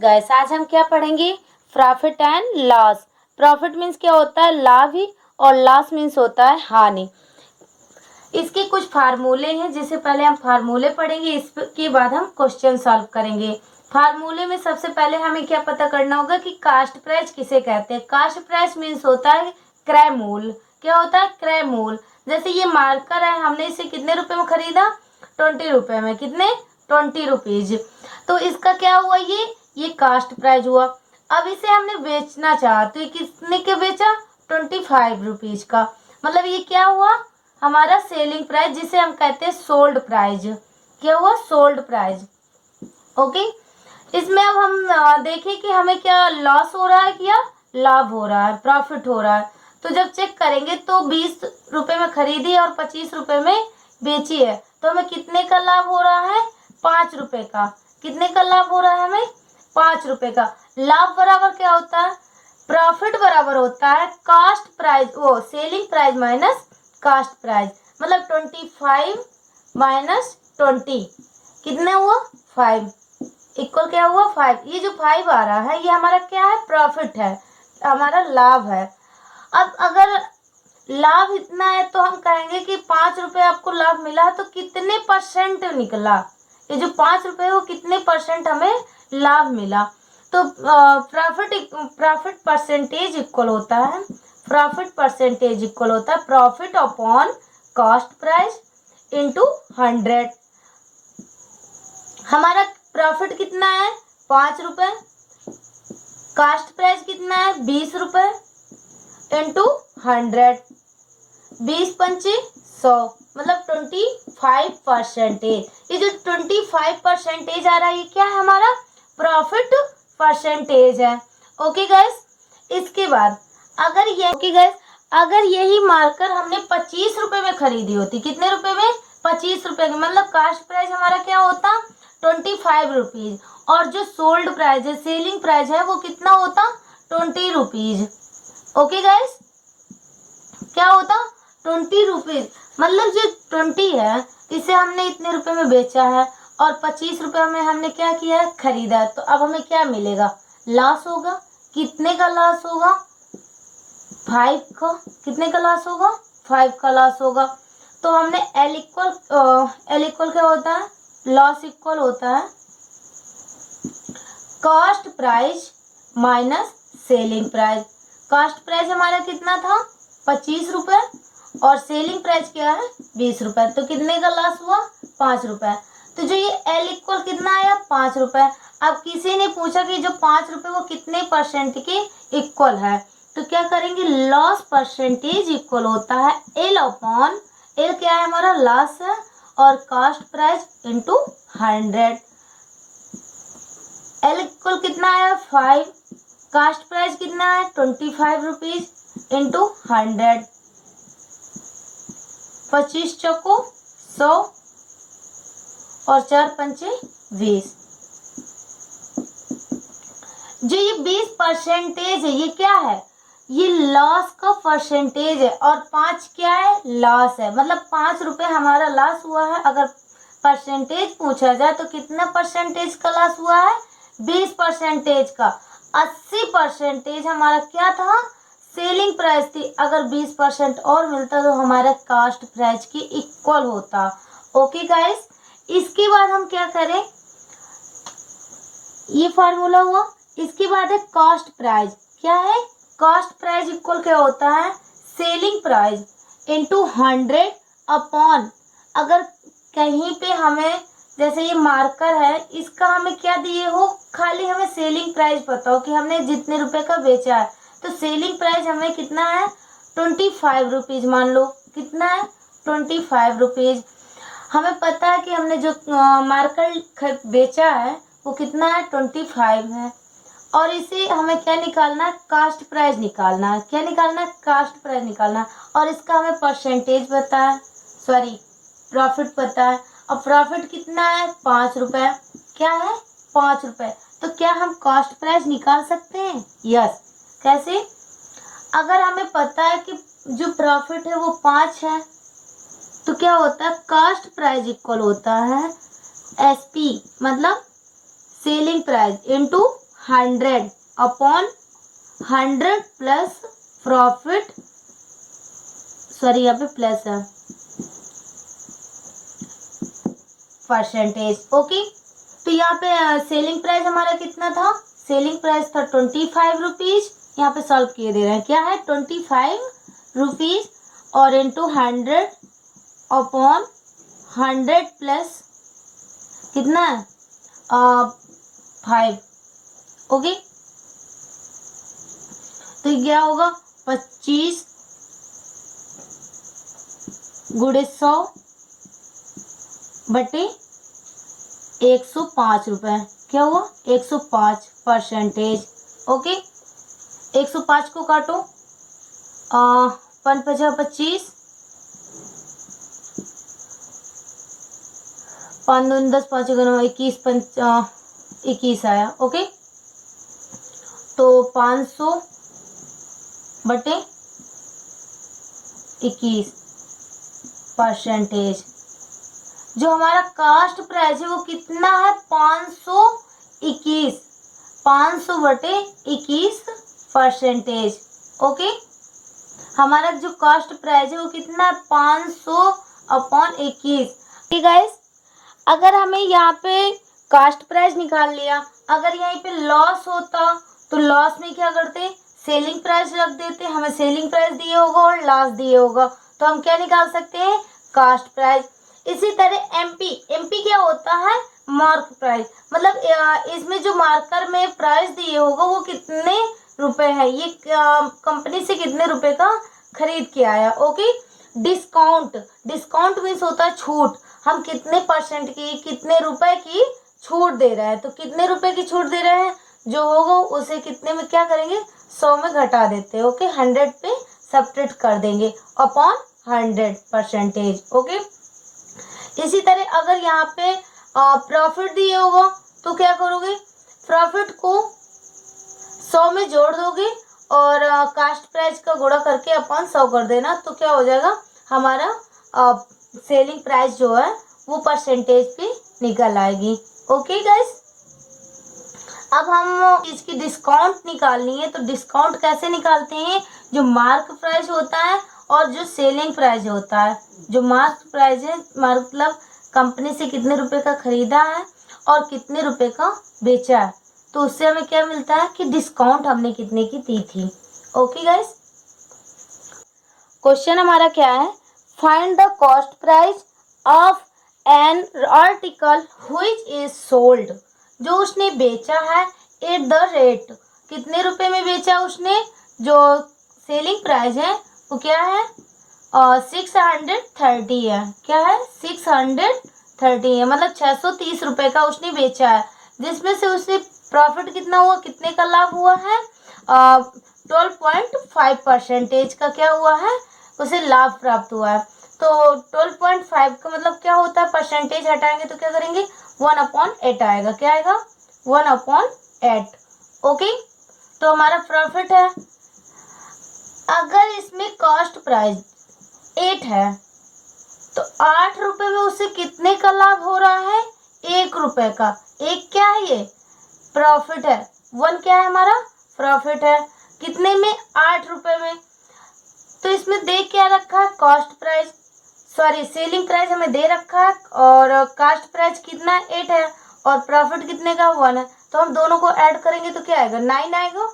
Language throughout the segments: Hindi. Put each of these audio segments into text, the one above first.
गाइस, आज हम क्या पढ़ेंगे? Profit and loss. Profit means क्या होता है? लाभ ही, और लॉस मीन्स होता है हानि। इसके कुछ फार्मूले हैं, जिससे पहले हम फार्मूले पढ़ेंगे, इसके बाद हम क्वेश्चन सॉल्व करेंगे। फार्मूले में सबसे पहले हमें क्या पता करना होगा कि कास्ट प्राइस किसे कहते हैं। कास्ट प्राइस मीन्स होता है क्रय मूल्य। क्या होता है? क्रय मूल्य। जैसे ये मार्कर है, हमने इसे कितने रुपए में खरीदा? 20 रुपए में। कितने? 20 रुपीज। तो इसका क्या हुआ? ये कास्ट प्राइस हुआ। अब इसे हमने बेचना चाहा तो ये कितने के बेचा? 25 रुपीज का। मतलब ये क्या हुआ? हमारा सेलिंग प्राइस, जिसे हम कहते हैं सोल्ड प्राइस। क्या हुआ? Sold price. ओके। इसमें अब हम देखें कि हमें क्या लॉस हो रहा है या लाभ हो रहा है, प्रॉफिट हो रहा है। तो जब चेक करेंगे तो 20 रुपए में खरीदी और 25 रुपए में बेची है, तो हमें कितने का लाभ हो रहा है? 5 रुपए का। कितने का लाभ हो रहा है हमें? 5 रुपए का। लाभ बराबर क्या होता है? प्रॉफिट बराबर होता है कास्ट प्राइस, वो selling price minus cost price. मतलब 25 माइनस 20 कितने हुआ? 5 इक्वल क्या हुआ? 5। ये जो 5 आ रहा है ये हमारा क्या है? प्रॉफिट है, हमारा लाभ है। अब अगर लाभ इतना है तो हम कहेंगे कि 5 रुपए आपको लाभ मिला है, तो कितने परसेंट निकला? ये जो 5 रुपए वो कितने परसेंट हमें लाभ मिला? तो प्रॉफिट परसेंटेज इक्वल होता है, प्रॉफिट परसेंटेज इक्वल होता है profit upon cost price into 100। हमारा प्रॉफिट कितना है? 5 रुपए। कास्ट प्राइस कितना है? 20 रुपए इंटू 100। 20 पंचे 100, मतलब 25%। ये जो 25% आ रहा है, ये क्या है? हमारा प्रॉफिट परसेंटेज है। Okay guys. इसके बाद अगर यही मार्कर हमने 25 रुपए में खरीदी होती, कितने रुपए में? 25 रुपए में, मतलब कास्ट प्राइस हमारा क्या होता? 25 रुपीज। और जो सोल्ड प्राइस है, सेलिंग प्राइस है, वो कितना होता? 20 रुपीज। ओके गाइस, क्या होता? 20 रुपीज। मतलब जो 20 है, इसे हमने इतने रुपए में बेचा है और 25 रुपए में हमने क्या किया है? खरीदा है। तो अब हमें क्या मिलेगा? लॉस होगा। कितने का लॉस होगा? 5 का। कितने का लॉस होगा? 5 का लॉस होगा। तो हमने एल इक्वल क्या होता है? लॉस इक्वल होता है cost price minus selling price. Cost price हमारा कितना था? 25 रुपए, और सेलिंग प्राइस क्या है? 20 रुपए। तो कितने का लॉस हुआ? 5 रुपए। तो जो ये एल इक्वल कितना आया? 5 रुपए। अब किसी ने पूछा कि जो 5 रुपए वो कितने परसेंट के इक्वल है, तो क्या करेंगे? लॉस परसेंटेज इक्वल होता है एल अपॉन, एल क्या है? हमारा लॉस है, और cost price into 100। L equal कितना आया? 5। कास्ट प्राइस कितना है? 25 रुपीज इंटू 100। 25 चौको 100 और 4 पंचे 20। जो ये 20% है, ये क्या है? ये लॉस का परसेंटेज है, और 5 क्या है? लॉस है। मतलब 5 रुपए हमारा लॉस हुआ है। अगर परसेंटेज पूछा जाए तो कितना परसेंटेज का लॉस हुआ है? 20% का। 80% हमारा क्या था? सेलिंग प्राइस थी। अगर 20% और मिलता तो हमारा कास्ट प्राइस की इक्वल होता। Okay guys. इसके बाद हम क्या करें? ये फॉर्मूला हुआ। इसके बाद है कॉस्ट प्राइस। क्या है? कॉस्ट प्राइस इक्वल क्या होता है? सेलिंग प्राइस इंटू 100 अपॉन, अगर कहीं पे हमें, जैसे ये मार्कर है, इसका हमें क्या दिए हो? खाली हमें सेलिंग प्राइस पता हो कि हमने जितने रुपए का बेचा है, तो सेलिंग प्राइस हमें कितना है? 25 रुपीज मान लो। कितना है? 25 रुपीज। हमें पता है कि हमने जो मार्कर बेचा है वो कितना है? 25 है। और इसे हमें क्या निकालना है? कास्ट प्राइस निकालना है। क्या निकालना है? कास्ट प्राइस निकालना है। और इसका हमें परसेंटेज पता है, सॉरी प्रॉफिट पता है। और प्रॉफिट कितना है? 5 रुपए। क्या है? 5 रुपए। तो क्या हम कास्ट प्राइस निकाल सकते हैं? यस। कैसे? अगर हमें पता है कि जो प्रॉफिट है वो 5 है, तो क्या होता है? कास्ट प्राइस इक्वल होता है एसपी, मतलब selling price into 100 upon 100 plus profit, sorry यहाँ पे प्लस है, परसेंटेज। ओके, तो यहाँ पे सेलिंग प्राइस हमारा कितना था, सेलिंग प्राइस था 25 रुपीज। यहाँ पे सॉल्व किए दे रहे हैं, क्या है 25 रुपीज और इंटू 100 अपॉन 100 प्लस कितना है 5। ओके, तो क्या होगा 25 गुणे 100 बटे 105 रुपए, क्या हुआ 105 परसेंटेज। ओके, 105 को काटो, 5 × 25, 5 दूनी 10, 5 × 9 21, 21 आया। ओके, तो 500 बटे 21 परसेंटेज। जो हमारा कास्ट प्राइस है वो कितना है 521, 500 बटे 21 परसेंटेज। ओके, हमारा जो कास्ट प्राइस है वो कितना है 500 अपॉन 21। ठीक गाइस, अगर हमें यहाँ पे कास्ट प्राइस निकाल लिया, अगर यहाँ पे लॉस होता तो लॉस में क्या करते, सेलिंग प्राइस रख देते, हमें सेलिंग प्राइस दिए होगा और लॉस दिए होगा, तो हम क्या निकाल सकते हैं कास्ट प्राइस। इसी तरह एमपी क्या होता है मार्क प्राइस, मतलब इसमें जो मार्कर में प्राइस दिए होगा वो कितने रुपए है, ये कंपनी से कितने रुपए का खरीद के आया। ओके, डिस्काउंट मीन्स होता है छूट, हम कितने परसेंट की कितने रुपए की छूट दे रहे हैं, तो कितने रुपए की छूट दे रहे हैं, जो होगा उसे कितने में क्या करेंगे 100 में घटा देते हैं। ओके, 100 पे सब्ट्रैक्ट कर देंगे अपॉन 100 परसेंटेज। ओके, इसी तरह अगर यहाँ पे प्रॉफिट दिए होगा तो क्या करोगे, प्रॉफिट को 100 में जोड़ दोगे और कास्ट प्राइस का गुणा करके अपॉन 100 कर देना, तो क्या हो जाएगा हमारा सेलिंग प्राइस जो है वो परसेंटेज पे निकल आएगी। ओके गाइस, अब हम इसकी डिस्काउंट निकालनी है, तो डिस्काउंट कैसे निकालते हैं, जो मार्क प्राइस होता है और जो सेलिंग प्राइस होता है, जो मार्क प्राइस है मतलब कंपनी से कितने रुपए का खरीदा है और कितने रुपए का बेचा है, तो उससे हमें क्या मिलता है कि डिस्काउंट हमने कितने की दी थी। ओके गाइस, क्वेश्चन हमारा क्या है, find the cost price of an article which is sold, जो उसने बेचा है एट द रेट, कितने रुपए में बेचा उसने, जो सेलिंग प्राइस है वो क्या है 630 है, क्या है 630 है, मतलब 630 रुपए का उसने बेचा है, जिसमें से उसने प्रॉफिट कितना हुआ, कितने का लाभ हुआ है 12.5 परसेंटेज का क्या हुआ है, उसे लाभ प्राप्त हुआ है। तो 12.5 का मतलब क्या होता है, परसेंटेज हटाएंगे तो क्या करेंगे 1/8 आएगा, क्या आएगा 1/8। ओके, तो हमारा प्रॉफिट है, अगर इसमें कॉस्ट प्राइस 8 है तो 8 रुपए में उसे कितने का लाभ हो रहा है 1 रुपए का, एक क्या है ये प्रॉफिट है, 1 क्या है हमारा प्रॉफिट है, कितने में 8 रुपए में, तो इसमें दे क्या रखा है cost price, sorry selling price हमें दे रखा है और कास्ट प्राइस कितना 8 है और प्रॉफिट कितने का 1 है, तो हम दोनों को ऐड करेंगे तो क्या आएगा 9 आएगा।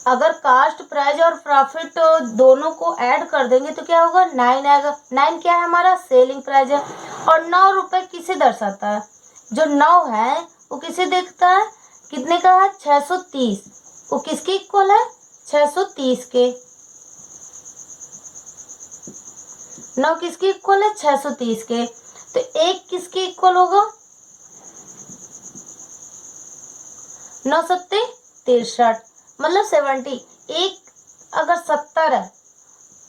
अगर कास्ट प्राइस और प्रॉफिट दोनों को ऐड कर देंगे तो क्या होगा 9 आएगा। 9 क्या है हमारा सेलिंग प्राइस है, और 9 रुपए किसे दर्शाता है, जो 9 है वो किसे देखता है, कितने का है 630, वो किसके इक्वल है 630 के, 9 किसके इक्वल है 630 के, तो 1 किसके इक्वल होगा 9 सत्ते 63, मतलब 70, एक अगर 70 है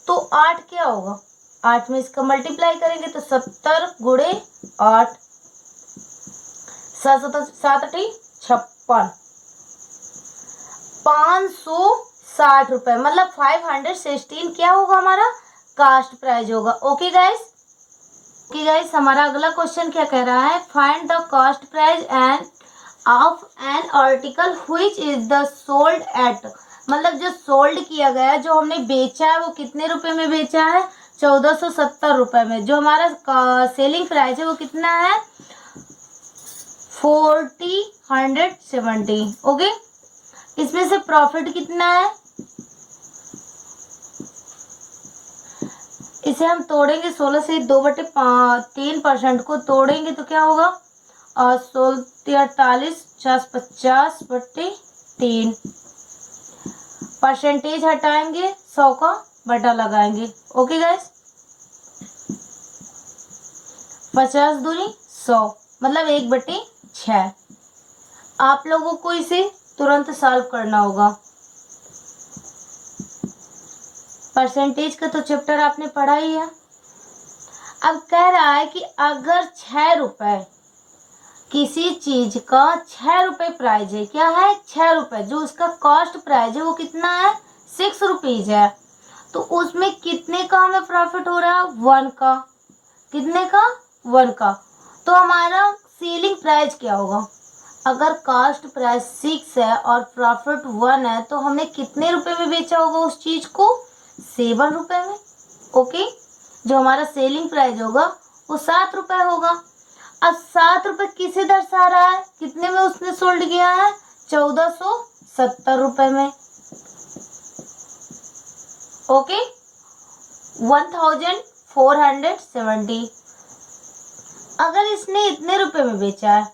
तो 8 क्या होगा, 8 में इसका मल्टीप्लाई करेंगे तो 70 गुणे 8, 7 56, 560 रुपए, मतलब 516 क्या होगा हमारा कास्ट प्राइस होगा। ओके गाइस, हमारा अगला क्वेश्चन क्या कह रहा है, find the cost price end of an article which is the sold at, मतलब जो सोल्ड किया गया, जो हमने बेचा है वो कितने रुपए में बेचा है, 1470 रुपए में। जो हमारा सेलिंग प्राइस है वो कितना है, 170। ओके, इसमें से प्रॉफिट कितना है, इसे हम तोड़ेंगे 16 से 2/3% को तोड़ेंगे तो क्या होगा, 16 48 50/3। परसेंटेज हटाएंगे, 100 का बटा लगाएंगे। ओके गाइस, 50 दूनी 100, मतलब 1/6। आप लोगों को इसे तुरंत सॉल्व करना होगा। परसेंटेज का तो चैप्टर आपने पढ़ा ही है। अब कह रहा है कि अगर 6 रुपए, किसी चीज का 6 रुपए प्राइस है, क्या है 6 रुपए, जो उसका कॉस्ट प्राइस है वो कितना है 6 रुपीज है, तो उसमें कितने का हमें प्रॉफिट हो रहा है, 1 का। कितने का, 1 का। तो हमारा सेलिंग प्राइस क्या होगा, अगर कॉस्ट प्राइस 6 है और प्रॉफिट 1 है, तो हमने कितने रुपए में बेचा होगा उस चीज को, 7 रुपए में। ओके, जो हमारा सेलिंग प्राइस होगा वो 7 रुपए होगा। अब 7 रुपए किसे दर्शा रहा है, कितने में उसने सोल्ड किया है, 1470 रुपए में। ओके, 1470। अगर इसने इतने रुपए में बेचा है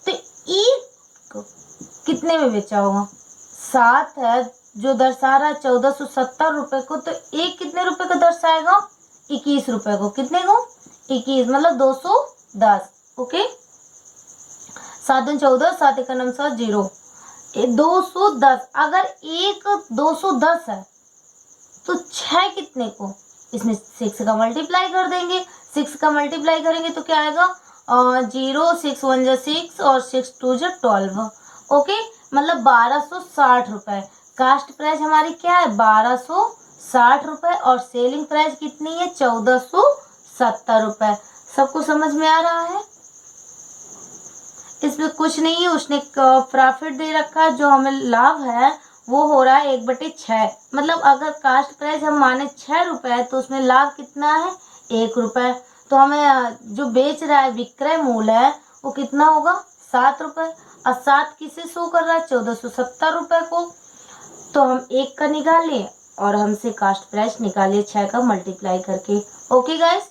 तो एक कितने में बेचा होगा, 7 है जो दर्शा रहा है 1470 रुपए को, तो एक कितने रुपए को दर्शाएगा, 21 रुपए को। कितने को, 21, मतलब 210। ओके, 7 दूनी 14, 7 1 9 7 0, 210। अगर एक 210 है तो 6 कितने को, इसमें 6 का मल्टीप्लाई कर देंगे। 6 का मल्टीप्लाई करेंगे तो क्या आएगा, 0 6 1 जा 6 और 6 2 जा 12। ओके, मतलब 1260 रुपए। कास्ट प्राइस हमारी क्या है, 1260 रुपए, और सेलिंग प्राइस कितनी है, 1470 रुपए। सबको समझ में आ रहा है, इसमें कुछ नहीं है, उसने प्रॉफिट दे रखा है, जो हमें लाभ है वो हो रहा है 1/6। मतलब अगर कास्ट प्राइस हम माने 6 रुपए है तो उसमें लाभ कितना है, 1 रुपए। तो हमें जो बेच रहा है विक्रय मूल्य है वो कितना होगा, 7 रुपए। और 7 किसे शो कर रहा है, 1470 रुपए को। तो हम 1 का निकाल लें और हमसे कास्ट प्राइस निकालिए 6 का मल्टीप्लाई करके। Okay guys,